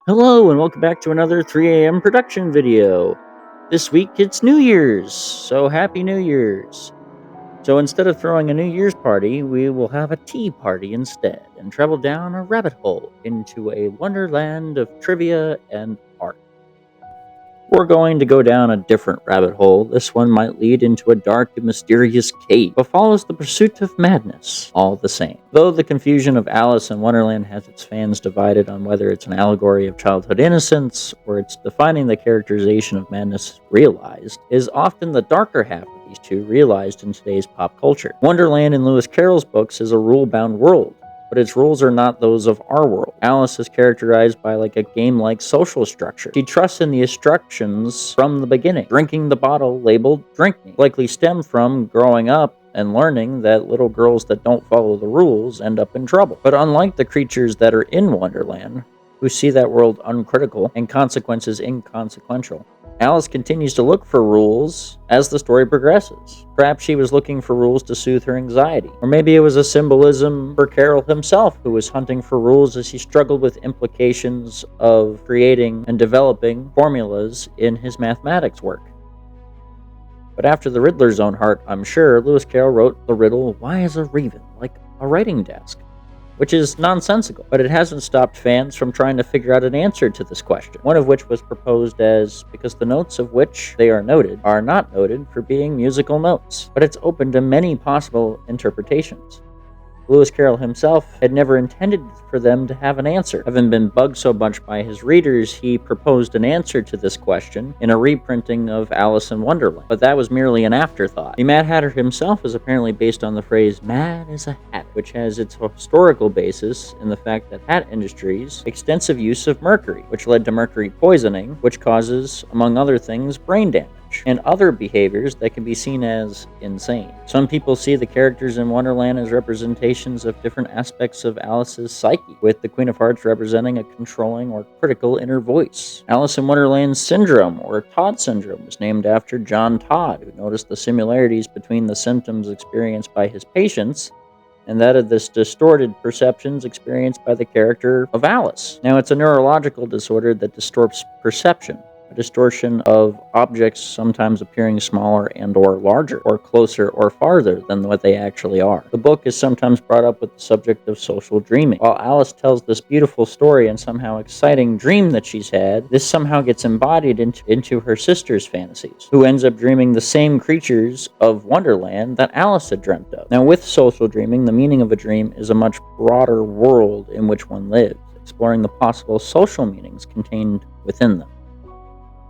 Hello and welcome back to another 3 a.m. production video. This week it's New Year's, so Happy New Year's. So instead of throwing a New Year's party, we will have a tea party instead and travel down a rabbit hole into a wonderland of trivia and art. We're going to go down a different rabbit hole. This one might lead into a dark and mysterious cave, but follows the pursuit of madness all the same. Though the confusion of Alice in Wonderland has its fans divided on whether it's an allegory of childhood innocence or it's defining the characterization of madness realized, is often the darker half of these two realized in today's pop culture. Wonderland in Lewis Carroll's books is a rule-bound world, but its rules are not those of our world. Alice is characterized by a game-like social structure. She trusts in the instructions from the beginning. Drinking the bottle labeled "Drink Me" likely stem from growing up and learning that little girls that don't follow the rules end up in trouble. But unlike the creatures that are in Wonderland, who see that world uncritical and consequences inconsequential, Alice continues to look for rules as the story progresses. Perhaps she was looking for rules to soothe her anxiety. Or maybe it was a symbolism for Carroll himself, who was hunting for rules as he struggled with implications of creating and developing formulas in his mathematics work. But after the Riddler's own heart, I'm sure, Lewis Carroll wrote the riddle, "Why is a raven like a writing desk?" Which is nonsensical, but it hasn't stopped fans from trying to figure out an answer to this question, one of which was proposed as because the notes of which they are not noted for being musical notes, but it's open to many possible interpretations. Lewis Carroll himself had never intended for them to have an answer. Having been bugged so much by his readers, he proposed an answer to this question in a reprinting of Alice in Wonderland, but that was merely an afterthought. The Mad Hatter himself is apparently based on the phrase "mad as a hat," which has its historical basis in the fact that hat industries extensive use of mercury, which led to mercury poisoning, which causes, among other things, brain damage and other behaviors that can be seen as insane. Some people see the characters in Wonderland as representations of different aspects of Alice's psyche, with the Queen of Hearts representing a controlling or critical inner voice. Alice in Wonderland's syndrome, or Todd syndrome, was named after John Todd, who noticed the similarities between the symptoms experienced by his patients and that of this distorted perceptions experienced by the character of Alice. Now, it's a neurological disorder that distorts perception, a distortion of objects sometimes appearing smaller and or larger, or closer or farther than what they actually are. The book is sometimes brought up with the subject of social dreaming. While Alice tells this beautiful story and somehow exciting dream that she's had, this somehow gets embodied into her sister's fantasies, who ends up dreaming the same creatures of Wonderland that Alice had dreamt of. Now, with social dreaming, the meaning of a dream is a much broader world in which one lives, exploring the possible social meanings contained within them,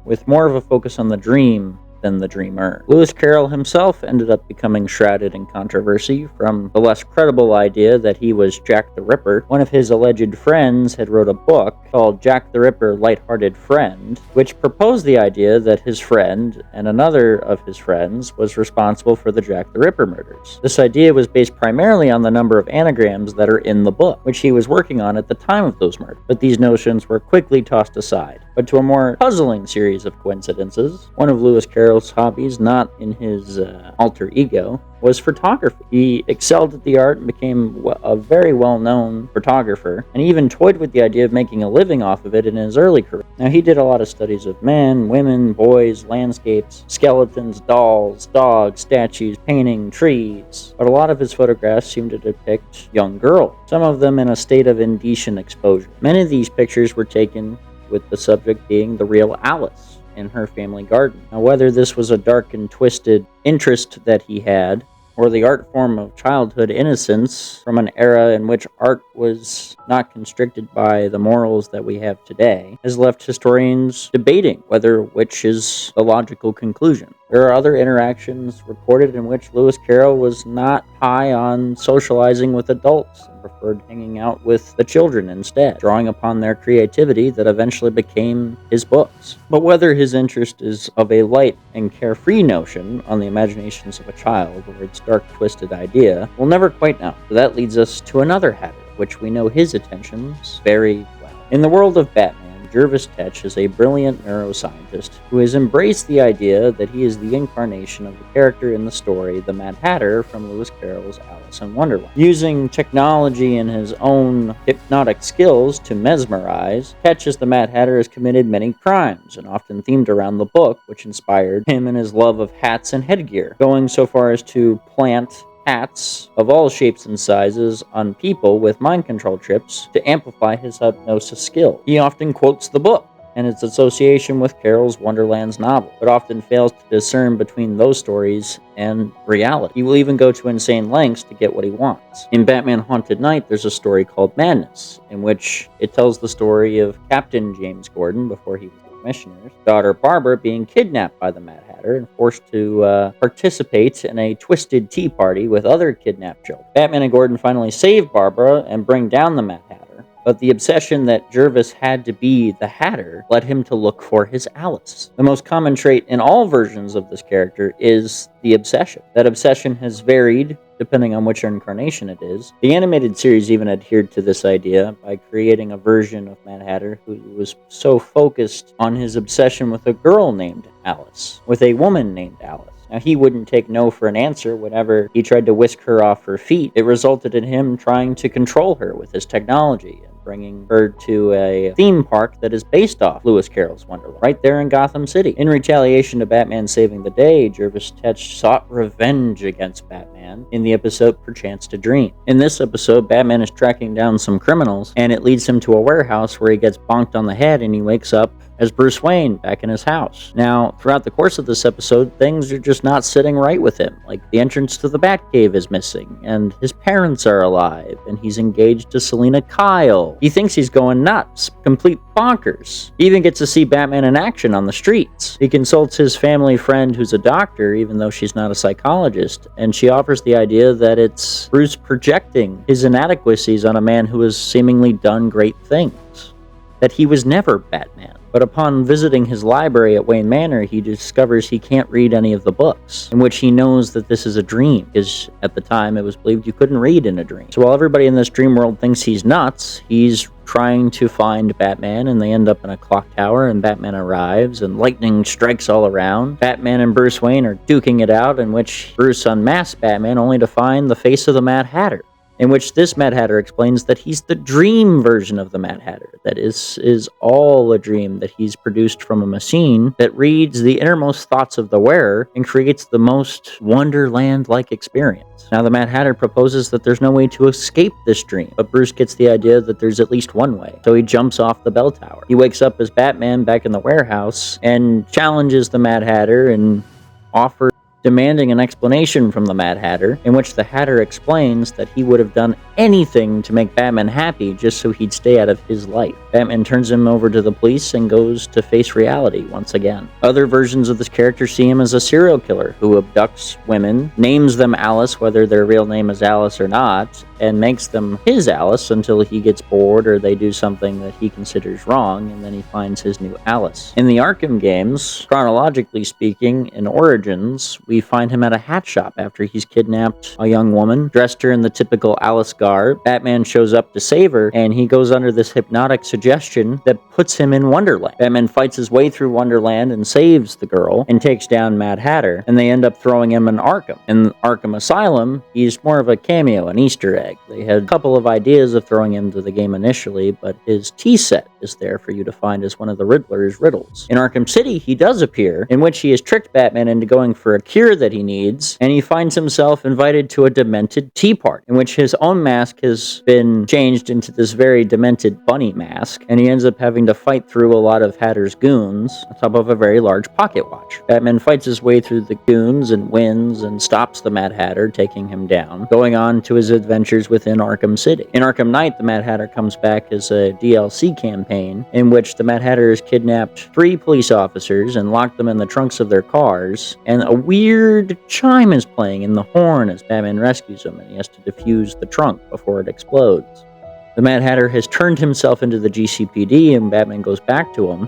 with more of a focus on the dream than the dreamer. Lewis Carroll himself ended up becoming shrouded in controversy from the less credible idea that he was Jack the Ripper. One of his alleged friends had wrote a book called Jack the Ripper, Lighthearted Friend, which proposed the idea that his friend and another of his friends was responsible for the Jack the Ripper murders. This idea was based primarily on the number of anagrams that are in the book, which he was working on at the time of those murders, but these notions were quickly tossed aside. But to a more puzzling series of coincidences, one of Lewis Carroll's hobbies, not in his alter ego, was photography. He excelled at the art and became a very well-known photographer, and he even toyed with the idea of making a living off of it in his early career. Now, he did a lot of studies of men, women, boys, landscapes, skeletons, dolls, dogs, statues, painting, trees, but a lot of his photographs seem to depict young girls, some of them in a state of indecent exposure. Many of these pictures were taken with the subject being the real Alice in her family garden. Now, whether this was a dark and twisted interest that he had, or the art form of childhood innocence from an era in which art was not constricted by the morals that we have today, has left historians debating whether which is the logical conclusion. There are other interactions recorded in which Lewis Carroll was not high on socializing with adults and preferred hanging out with the children instead, drawing upon their creativity that eventually became his books. But whether his interest is of a light and carefree notion on the imaginations of a child, or its dark, twisted idea, we'll never quite know. So that leads us to another Hatter, which we know his attentions very well. In the world of Batman, Jervis Tetch is a brilliant neuroscientist who has embraced the idea that he is the incarnation of the character in the story, the Mad Hatter from Lewis Carroll's Alice in Wonderland. Using technology and his own hypnotic skills to mesmerize, Tetch as the Mad Hatter has committed many crimes, and often themed around the book, which inspired him in his love of hats and headgear, going so far as to plant hats of all shapes and sizes on people with mind control chips to amplify his hypnosis skill. He often quotes the book and its association with Carroll's Wonderland's novel, but often fails to discern between those stories and reality. He will even go to insane lengths to get what he wants. In Batman Haunted Knight, there's a story called Madness, in which it tells the story of Captain James Gordon before he was commissioner's daughter Barbara being kidnapped by the Mad Hatter and forced to participate in a twisted tea party with other kidnapped children. Batman and Gordon finally save Barbara and bring down the Mad Hatter, but the obsession that Jervis had to be the Hatter led him to look for his Alice. The most common trait in all versions of this character is the obsession. That obsession has varied depending on which incarnation it is. The animated series even adhered to this idea by creating a version of Mad Hatter who was so focused on his obsession with a girl named Alice, with a woman named Alice. Now, he wouldn't take no for an answer whenever he tried to whisk her off her feet. It resulted in him trying to control her with his technology and bringing her to a theme park that is based off Lewis Carroll's Wonderland, right there in Gotham City. In retaliation to Batman saving the day, Jervis Tetch sought revenge against Batman in the episode Perchance to Dream. In this episode, Batman is tracking down some criminals, and it leads him to a warehouse where he gets bonked on the head and he wakes up as Bruce Wayne back in his house. Now, throughout the course of this episode, things are just not sitting right with him. Like, the entrance to the Batcave is missing, and his parents are alive, and he's engaged to Selina Kyle. He thinks he's going nuts, complete bonkers. He even gets to see Batman in action on the streets. He consults his family friend who's a doctor, even though she's not a psychologist, and she offers the idea that it's Bruce projecting his inadequacies on a man who has seemingly done great things. That he was never Batman. But upon visiting his library at Wayne Manor, he discovers he can't read any of the books, in which he knows that this is a dream, because at the time it was believed you couldn't read in a dream. So while everybody in this dream world thinks he's nuts, he's trying to find Batman, and they end up in a clock tower, and Batman arrives, and lightning strikes all around. Batman and Bruce Wayne are duking it out, in which Bruce unmasks Batman only to find the face of the Mad Hatter, in which this Mad Hatter explains that he's the dream version of the Mad Hatter. That is all a dream that he's produced from a machine that reads the innermost thoughts of the wearer and creates the most Wonderland-like experience. Now, the Mad Hatter proposes that there's no way to escape this dream, but Bruce gets the idea that there's at least one way, so he jumps off the bell tower. He wakes up as Batman back in the warehouse and challenges the Mad Hatter and offers demanding an explanation from the Mad Hatter, in which the Hatter explains that he would have done anything to make Batman happy just so he'd stay out of his life. Batman turns him over to the police and goes to face reality once again. Other versions of this character see him as a serial killer who abducts women, names them Alice whether their real name is Alice or not, and makes them his Alice until he gets bored or they do something that he considers wrong, and then he finds his new Alice. In the Arkham games, chronologically speaking, in Origins, we find him at a hat shop after he's kidnapped a young woman, dressed her in the typical Alice garb. Batman shows up to save her, and he goes under this hypnotic suggestion that puts him in Wonderland. Batman fights his way through Wonderland and saves the girl and takes down Mad Hatter, and they end up throwing him in Arkham. In Arkham Asylum, he's more of a cameo, an Easter egg. They had a couple of ideas of throwing him to the game initially, but his tea set is there for you to find as one of the Riddler's riddles. In Arkham City, he does appear, in which he has tricked Batman into going for a cure that he needs, and he finds himself invited to a demented tea party, in which his own mask has been changed into this very demented bunny mask, and he ends up having to fight through a lot of Hatter's goons on top of a very large pocket watch. Batman fights his way through the goons and wins and stops the Mad Hatter, taking him down, going on to his adventures within Arkham City. In Arkham Knight, the Mad Hatter comes back as a DLC campaign in which the Mad Hatter has kidnapped 3 police officers and locked them in the trunks of their cars, and a weird chime is playing in the horn as Batman rescues him, and he has to defuse the trunk before it explodes. The Mad Hatter has turned himself into the GCPD, and Batman goes back to him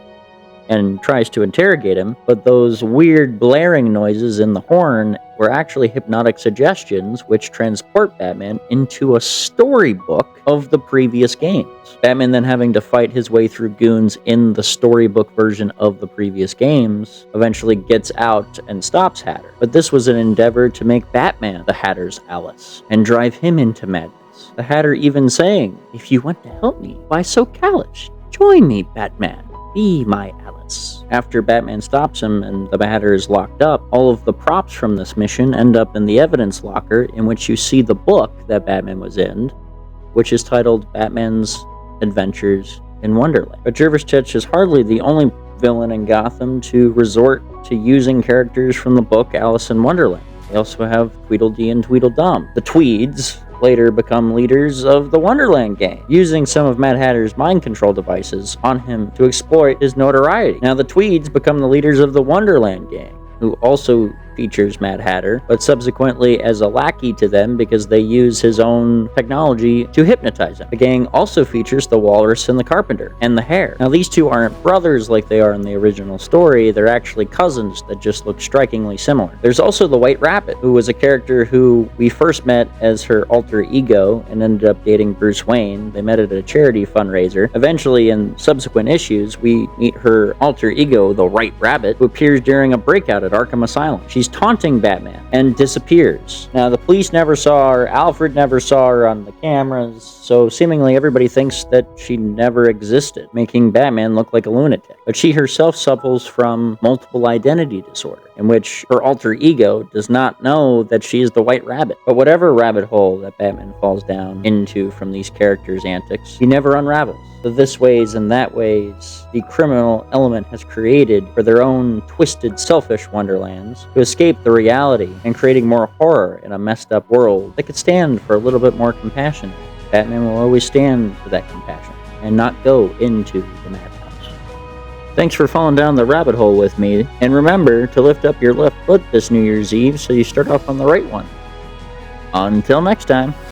and tries to interrogate him, but those weird blaring noises in the horn were actually hypnotic suggestions which transport Batman into a storybook of the previous games. Batman then having to fight his way through goons in the storybook version of the previous games eventually gets out and stops Hatter. But this was an endeavor to make Batman the Hatter's Alice and drive him into madness. The Hatter even saying, "If you want to help me, why so callous? Join me, Batman. Be my Alice." After Batman stops him and the Hatter is locked up, all of the props from this mission end up in the evidence locker, in which you see the book that Batman was in, which is titled Batman's Adventures in Wonderland. But Jervis Tetch is hardly the only villain in Gotham to resort to using characters from the book Alice in Wonderland. They also have Tweedledee and Tweedledum. The Tweeds later become leaders of the Wonderland gang, using some of Mad Hatter's mind control devices on him to exploit his notoriety. Now the Tweeds become the leaders of the Wonderland gang, who also features Mad Hatter, but subsequently as a lackey to them because they use his own technology to hypnotize him. The gang also features the Walrus and the Carpenter, and the Hare. Now these two aren't brothers like they are in the original story, they're actually cousins that just look strikingly similar. There's also the White Rabbit, who was a character who we first met as her alter ego and ended up dating Bruce Wayne. They met at a charity fundraiser. Eventually, in subsequent issues, we meet her alter ego, the White Rabbit, who appears during a breakout at Arkham Asylum. She's taunting Batman and disappears. Now, the police never saw her, Alfred never saw her on the cameras, so seemingly everybody thinks that she never existed, making Batman look like a lunatic. But she herself suffers from multiple identity disorder, in which her alter ego does not know that she is the White Rabbit. But whatever rabbit hole that Batman falls down into from these characters' antics, he never unravels. So this ways and that ways, the criminal element has created for their own twisted, selfish wonderlands to escape the reality and creating more horror in a messed up world that could stand for a little bit more compassion. Batman will always stand for that compassion and not go into the madhouse. Thanks for falling down the rabbit hole with me, and remember to lift up your left foot this New Year's Eve so you start off on the right one. Until next time.